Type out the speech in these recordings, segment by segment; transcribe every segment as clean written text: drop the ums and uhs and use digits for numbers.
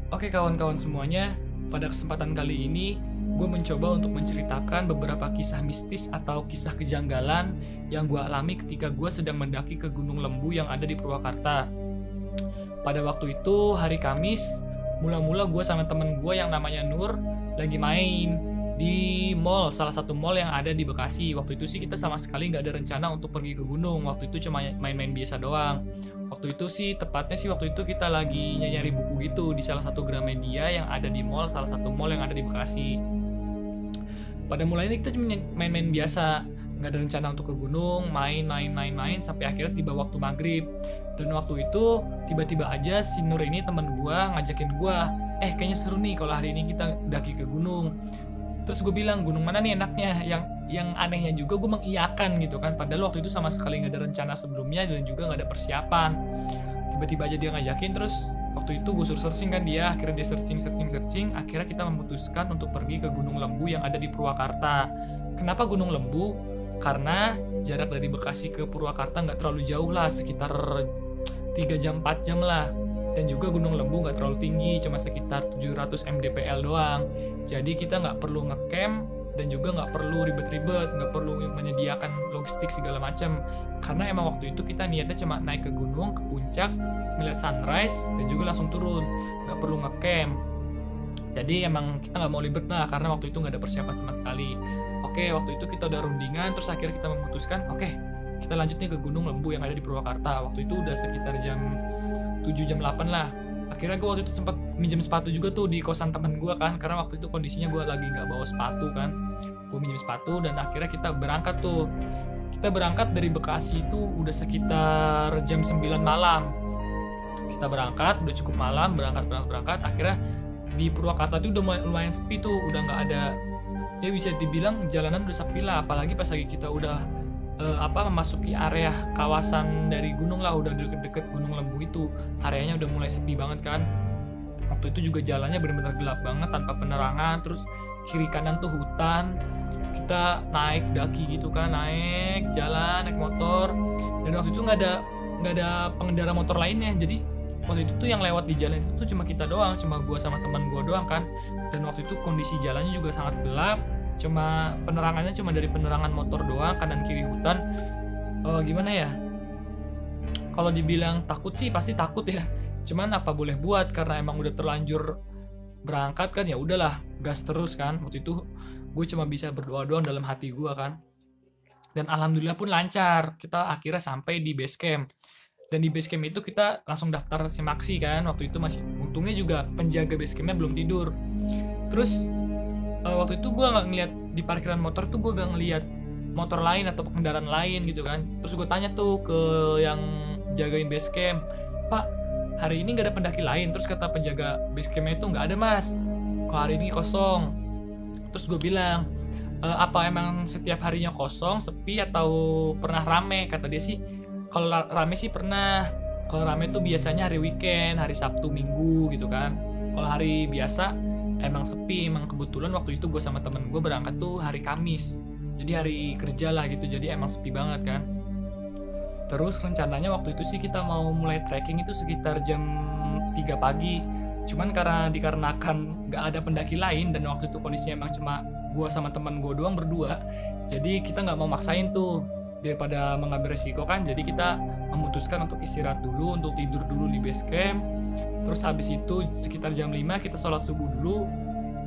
Oke kawan-kawan semuanya, pada kesempatan kali ini gue mencoba untuk menceritakan beberapa kisah mistis atau kisah kejanggalan yang gue alami ketika gue sedang mendaki ke Gunung Lembu yang ada di Purwakarta. Pada waktu itu hari Kamis, mula-mula gue sama temen gue yang namanya Nur lagi main di mall, salah satu mall yang ada di Bekasi. Waktu itu sih kita sama sekali nggak ada rencana untuk pergi ke gunung, waktu itu cuma main-main biasa doang. Waktu itu sih, tepatnya sih waktu itu kita lagi nyari buku gitu di salah satu Gramedia yang ada di mall, salah satu mall yang ada di Bekasi. Pada mulanya kita cuma main-main biasa, nggak ada rencana untuk ke gunung, main sampai akhirnya tiba waktu maghrib. Dan waktu itu tiba-tiba aja si Nur ini teman gua ngajakin gua, kayaknya seru nih kalau hari ini kita daki ke gunung. Terus gue bilang, gunung mana nih enaknya? Yang anehnya juga gue mengiyakan gitu kan, padahal waktu itu sama sekali nggak ada rencana sebelumnya dan juga nggak ada persiapan. Tiba-tiba aja dia ngajakin, terus waktu itu gue suruh searching kan dia, akhirnya dia searching, akhirnya kita memutuskan untuk pergi ke Gunung Lembu yang ada di Purwakarta. Kenapa Gunung Lembu? Karena jarak dari Bekasi ke Purwakarta nggak terlalu jauh lah, sekitar 3 jam 4 jam lah. Dan juga Gunung Lembu nggak terlalu tinggi, cuma sekitar 700 mdpl doang. Jadi kita nggak perlu ngecamp dan juga nggak perlu ribet-ribet, nggak perlu menyediakan logistik segala macam. Karena emang waktu itu kita niatnya cuma naik ke gunung, ke puncak, melihat sunrise dan juga langsung turun, nggak perlu ngecamp. Jadi emang kita nggak mau ribet lah, karena waktu itu nggak ada persiapan sama sekali. Oke, waktu itu kita udah rundingan, terus akhirnya kita memutuskan, oke, kita lanjut nih ke Gunung Lembu yang ada di Purwakarta. Waktu itu udah sekitar jam 7 jam 8 lah. Akhirnya gue waktu itu sempat minjem sepatu juga tuh di kosan temen gue kan, karena waktu itu kondisinya gue lagi nggak bawa sepatu kan. Gue minjem sepatu dan akhirnya kita berangkat tuh. Kita berangkat dari Bekasi itu udah sekitar jam 9 malam. Kita berangkat, udah cukup malam, berangkat. Akhirnya di Purwakarta itu udah lumayan sepi tuh, udah nggak ada, ya bisa dibilang jalanan udah sepi lah. Apalagi pas lagi kita udah memasuki area kawasan dari gunung lah, udah deket-deket Gunung Lembu itu, areanya udah mulai sepi banget kan. Waktu itu juga jalannya benar-benar gelap banget tanpa penerangan, terus kiri kanan tuh hutan. Kita naik daki gitu kan, naik motor, dan waktu itu nggak ada pengendara motor lainnya. Jadi waktu itu tuh yang lewat di jalan itu tuh cuma kita doang, cuma gua sama teman gua doang kan. Dan waktu itu kondisi jalannya juga sangat gelap, cuma penerangannya cuma dari penerangan motor doang, kanan kiri hutan. Gimana ya, kalau dibilang takut sih pasti takut ya, cuman apa boleh buat, karena emang udah terlanjur berangkat kan, ya udahlah gas terus kan. Waktu itu gue cuma bisa berdoa doang dalam hati gue kan, dan alhamdulillah pun lancar. Kita akhirnya sampai di base camp, dan di base camp itu kita langsung daftar simaksi kan. Waktu itu masih, untungnya juga penjaga base campnya belum tidur. Terus waktu itu gue nggak ngeliat di parkiran motor tuh, gue nggak ngeliat motor lain atau kendaraan lain gitu kan. Terus gue tanya tuh ke yang jagain base camp, Pak, hari ini nggak ada pendaki lain? Terus kata penjaga base campnya itu, nggak ada mas, kok hari ini kosong. Terus gue bilang, apa emang setiap harinya kosong, sepi, atau pernah rame? Kata dia sih, kalau rame sih pernah. Kalau rame tuh biasanya hari weekend, hari Sabtu Minggu gitu kan. Kalau hari biasa emang sepi. Emang kebetulan waktu itu gue sama temen gue berangkat tuh hari Kamis, jadi hari kerja lah gitu, jadi emang sepi banget kan. Terus rencananya waktu itu sih kita mau mulai trekking itu sekitar jam 3 pagi, cuman karena dikarenakan gak ada pendaki lain dan waktu itu kondisinya emang cuma gue sama temen gue doang berdua, jadi kita gak mau maksain tuh, daripada mengambil resiko kan. Jadi kita memutuskan untuk istirahat dulu, untuk tidur dulu di base camp. Terus habis itu sekitar jam 5 kita sholat subuh dulu.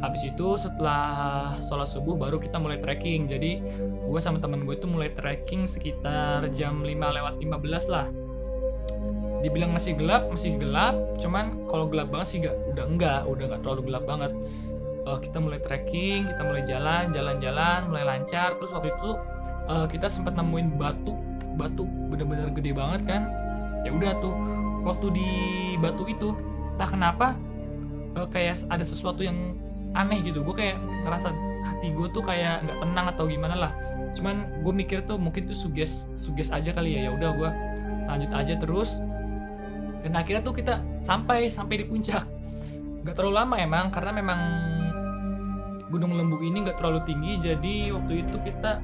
Habis itu setelah sholat subuh baru kita mulai trekking. Jadi gue sama temen gue itu mulai trekking sekitar jam 5:15 lah. Dibilang masih gelap, cuman kalau gelap banget sih udah nggak terlalu gelap banget. Kita mulai trekking, kita mulai jalan, mulai lancar. Terus waktu itu kita sempat nemuin batu bener-bener gede banget kan. Ya udah tuh, waktu di batu itu entah kenapa kayak ada sesuatu yang aneh gitu. Gue kayak ngerasa hati gue tuh kayak nggak tenang atau gimana lah. Cuman gue mikir tuh mungkin tuh suges aja kali ya. Ya udah gue lanjut aja terus. Dan akhirnya tuh kita sampai di puncak. Nggak terlalu lama emang, karena memang Gunung Lembu ini nggak terlalu tinggi. Jadi waktu itu kita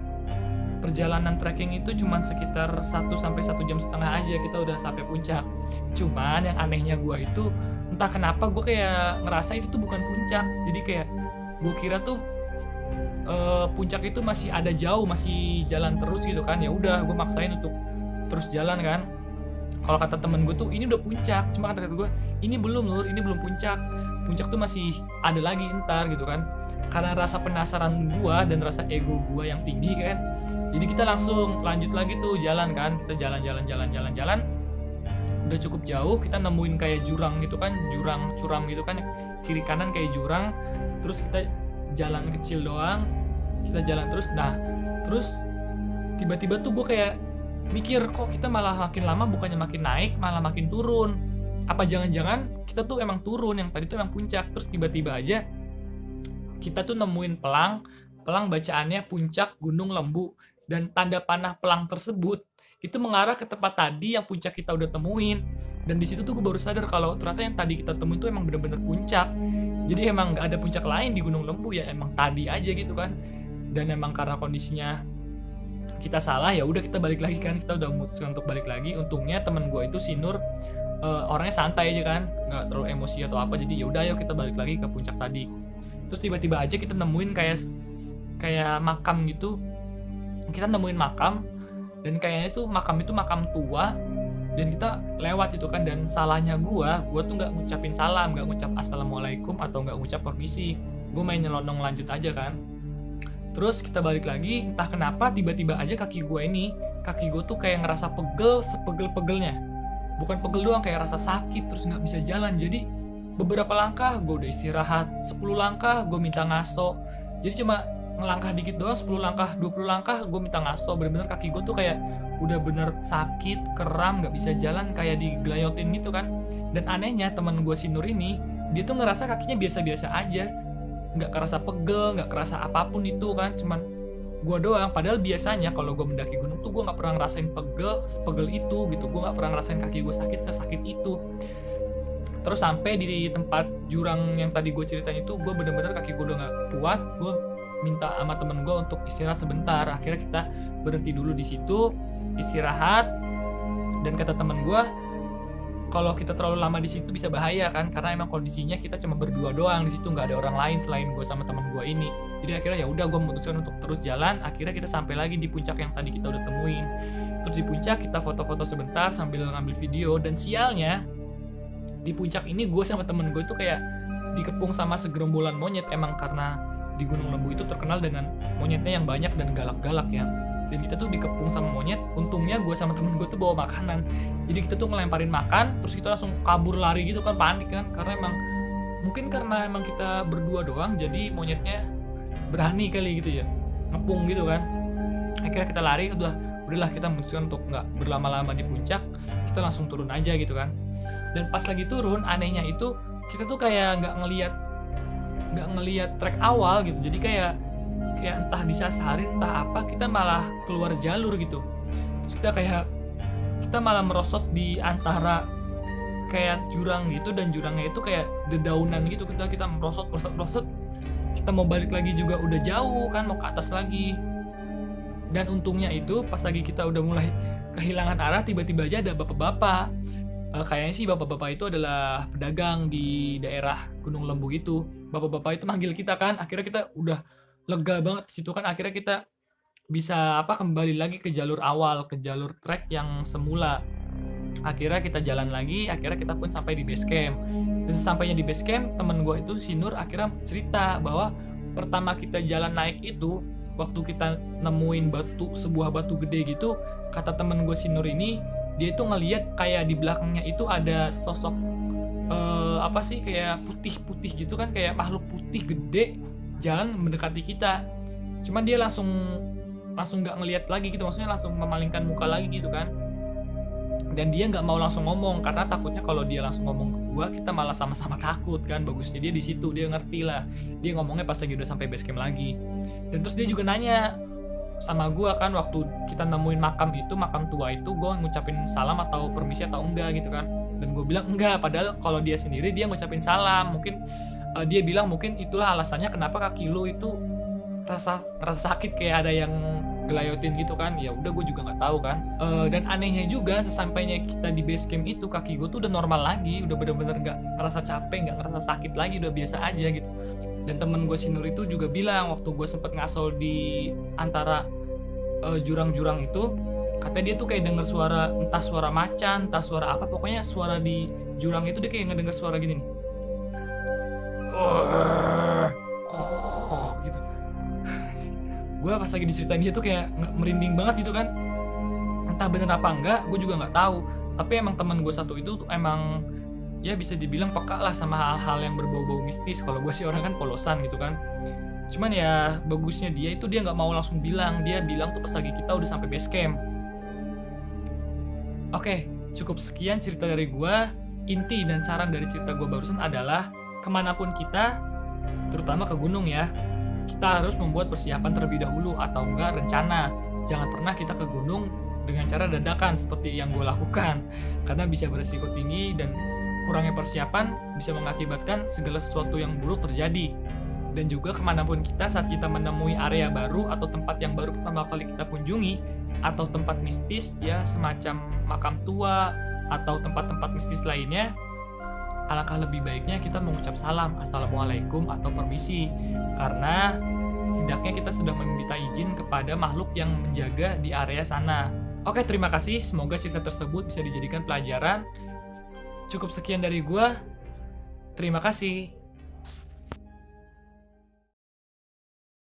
perjalanan trekking itu cuma sekitar 1 sampai 1,5 jam aja kita udah sampai puncak. Cuman yang anehnya gue itu entah kenapa gue kayak ngerasa itu tuh bukan puncak. Jadi kayak gue kira tuh puncak itu masih ada jauh, masih jalan terus gitu kan. Ya udah gue maksain untuk terus jalan kan. Kalau kata temen gue tuh ini udah puncak, cuma kata gue ini belum Lur, ini belum puncak. Puncak tuh masih ada lagi ntar gitu kan. Karena rasa penasaran gue dan rasa ego gue yang tinggi kan, jadi kita langsung lanjut lagi tuh jalan kan. Kita jalan. Udah cukup jauh, kita nemuin kayak jurang gitu kan, jurang curam gitu kan, kiri kanan kayak jurang. Terus kita jalan kecil doang, kita jalan terus. Nah terus tiba-tiba tuh gue kayak mikir, kok kita malah makin lama bukannya makin naik, malah makin turun. Apa jangan-jangan kita tuh emang turun, yang tadi tuh emang puncak. Terus tiba-tiba aja kita tuh nemuin pelang bacaannya Puncak Gunung Lembu, dan tanda panah pelang tersebut itu mengarah ke tempat tadi yang puncak kita udah temuin. Dan di situ tuh gue baru sadar kalau ternyata yang tadi kita temuin tuh emang bener-bener puncak. Jadi emang nggak ada puncak lain di Gunung Lembu, ya emang tadi aja gitu kan. Dan emang karena kondisinya kita salah, ya udah kita balik lagi kan. Kita udah memutuskan untuk balik lagi. Untungnya temen gue itu si Nur orangnya santai aja kan, nggak terlalu emosi atau apa. Jadi ya udah ayo kita balik lagi ke puncak tadi. Terus tiba-tiba aja kita nemuin kayak makam gitu. Kita nemuin makam, dan kayaknya tuh makam itu makam tua. Dan kita lewat itu kan, dan salahnya gua tuh nggak ngucapin salam, nggak ngucap assalamualaikum atau nggak ngucap permisi. Gue main nyelonong lanjut aja kan. Terus kita balik lagi, entah kenapa tiba-tiba aja kaki gue tuh kayak ngerasa pegel, sepegel-pegelnya. Bukan pegel doang, kayak rasa sakit, terus nggak bisa jalan. Jadi beberapa langkah gue udah istirahat, 10 langkah gue minta ngaso. Jadi cuma ngelangkah dikit doang, 10 langkah, 20 langkah gue minta ngaso. Bener-bener kaki gue tuh kayak udah bener sakit, kram, nggak bisa jalan, kayak digelayotin gitu kan. Dan anehnya teman gue si Nur ini, dia tuh ngerasa kakinya biasa-biasa aja, nggak kerasa pegel, nggak kerasa apapun itu kan. Cuman gue doang. Padahal biasanya kalau gue mendaki gunung tuh gue nggak pernah ngerasain sepegel itu gitu. Gue nggak pernah ngerasain kaki gue sakit sesakit itu. Terus sampai di tempat jurang yang tadi gue ceritain itu, gue bener-bener kaki gue udah gak kuat. Gue minta sama temen gue untuk istirahat sebentar. Akhirnya kita berhenti dulu di situ, istirahat. Dan kata temen gue, kalau kita terlalu lama di situ bisa bahaya kan, karena emang kondisinya kita cuma berdua doang di situ, nggak ada orang lain selain gue sama temen gue ini. Jadi akhirnya ya udah gue memutuskan untuk terus jalan. Akhirnya kita sampai lagi di puncak yang tadi kita udah temuin. Terus di puncak kita foto-foto sebentar sambil ngambil video. Dan sialnya di puncak ini gue sama temen gue itu kayak dikepung sama segerombolan monyet. Emang karena di Gunung Lembu itu terkenal dengan monyetnya yang banyak dan galak-galak ya. Dan kita tuh dikepung sama monyet. Untungnya gue sama temen gue tuh bawa makanan. Jadi kita tuh ngelemparin makan, terus kita langsung kabur lari gitu kan, panik kan. Karena emang kita berdua doang, jadi monyetnya berani kali gitu ya, ngepung gitu kan. Akhirnya kita lari, udahlah kita memutuskan untuk nggak berlama-lama di puncak, kita langsung turun aja gitu kan. Dan pas lagi turun, anehnya itu kita tuh kayak nggak ngelihat trek awal gitu. Jadi kayak entah disasarin entah apa, kita malah keluar jalur gitu. Terus kita malah merosot di antara kayak jurang gitu, dan jurangnya itu kayak dedaunan gitu. Kita merosot. Kita mau balik lagi juga udah jauh kan, mau ke atas lagi. Dan untungnya itu pas lagi kita udah mulai kehilangan arah, tiba-tiba aja ada bapak-bapak. Kayaknya sih bapak-bapak itu adalah pedagang di daerah Gunung Lembu itu. Bapak-bapak itu manggil kita kan, akhirnya kita udah lega banget di situ kan. Akhirnya kita bisa kembali lagi ke jalur awal, ke jalur trek yang semula. Akhirnya kita jalan lagi, akhirnya kita pun sampai di base camp. Dan sesampainya di base camp, temen gue itu si Nur akhirnya cerita bahwa pertama kita jalan naik itu, waktu kita nemuin sebuah batu gede gitu, kata temen gue si Nur ini, dia itu ngelihat kayak di belakangnya itu ada sosok kayak putih-putih gitu kan, kayak makhluk putih gede jalan mendekati kita. Cuman dia langsung nggak ngelihat lagi gitu, maksudnya langsung memalingkan muka lagi gitu kan. Dan dia nggak mau langsung ngomong karena takutnya kalau dia langsung ngomong ke gua, kita malah sama-sama takut kan. Bagusnya dia di situ, dia ngerti lah. Dia ngomongnya pas lagi udah sampai base camp lagi. Dan terus dia juga nanya sama gua kan, waktu kita nemuin makam tua itu, gua ngucapin salam atau permisi atau enggak gitu kan. Dan gua bilang enggak, padahal kalau dia sendiri dia ngucapin salam. Mungkin dia bilang mungkin itulah alasannya kenapa kaki lu itu rasa sakit, kayak ada yang gelayotin gitu kan. Ya udah gue juga nggak tahu kan. Dan anehnya juga sesampainya kita di base camp itu, kaki gue tuh udah normal lagi, udah bener-bener nggak ngerasa capek, nggak ngerasa sakit lagi, udah biasa aja gitu. Dan temen gue si Nur itu juga bilang waktu gue sempet ngasol di antara jurang-jurang itu, katanya dia tuh kayak denger suara, entah suara macan, entah suara apa, pokoknya suara di jurang itu dia kayak ngedenger suara gini nih. Gitu. Gue pas lagi diceritain dia tuh kayak merinding banget gitu kan. Entah bener apa enggak, gue juga nggak tahu. Tapi emang teman gue satu itu tuh emang ya bisa dibilang peka lah sama hal-hal yang berbau-bau mistis. Kalau gue sih orang kan polosan gitu kan. Cuman ya bagusnya dia itu dia nggak mau langsung bilang. Dia bilang tuh pas lagi kita udah sampai base camp. Oke, cukup sekian cerita dari gue. Inti dan saran dari cerita gue barusan adalah kemanapun kita, terutama ke gunung ya, kita harus membuat persiapan terlebih dahulu atau enggak rencana. Jangan pernah kita ke gunung dengan cara dadakan seperti yang gue lakukan, karena bisa beresiko tinggi dan kurangnya persiapan bisa mengakibatkan segala sesuatu yang buruk terjadi. Dan juga kemanapun kita saat kita menemui area baru atau tempat yang baru pertama kali kita kunjungi, atau tempat mistis ya semacam makam tua atau tempat-tempat mistis lainnya, alangkah lebih baiknya kita mengucap salam, assalamualaikum atau permisi, karena setidaknya kita sudah meminta izin kepada makhluk yang menjaga di area sana. Oke, terima kasih, semoga cerita tersebut bisa dijadikan pelajaran. Cukup sekian dari gua, terima kasih.